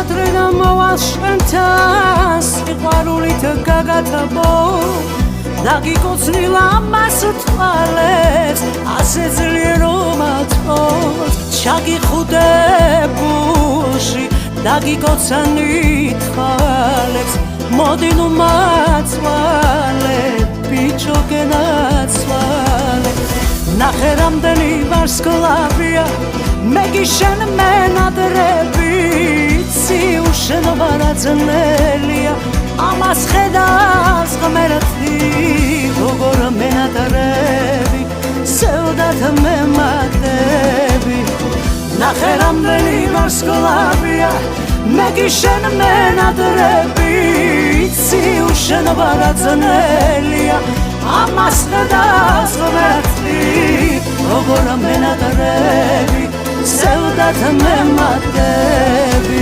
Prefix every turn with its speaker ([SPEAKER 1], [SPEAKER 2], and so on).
[SPEAKER 1] ადრე და მოვალ შენთან სიყვარულით გაგათაბო დაგიკოცნილ ამას თვალებს ასე ძლიერო მათოს ჩაგიხუდე გულში დაგიკოცანი თვალებს მოდი ნუ მაცვალე ბიჭო გენაცვალე ნახე რამდენი ვარსკვლავია მე გიშენ მენადრები ციუშენობა რაძნელია ამას ხედავს ღმერთი როგორ მენადრები სევდათ მემატები ნახე რამდენი ვარსკვლავია მე გიშენ მენადრები ციუშენობა რაძნელია ამას ხედავს ღმერთი როგორ მენადრები სევდათ მემატები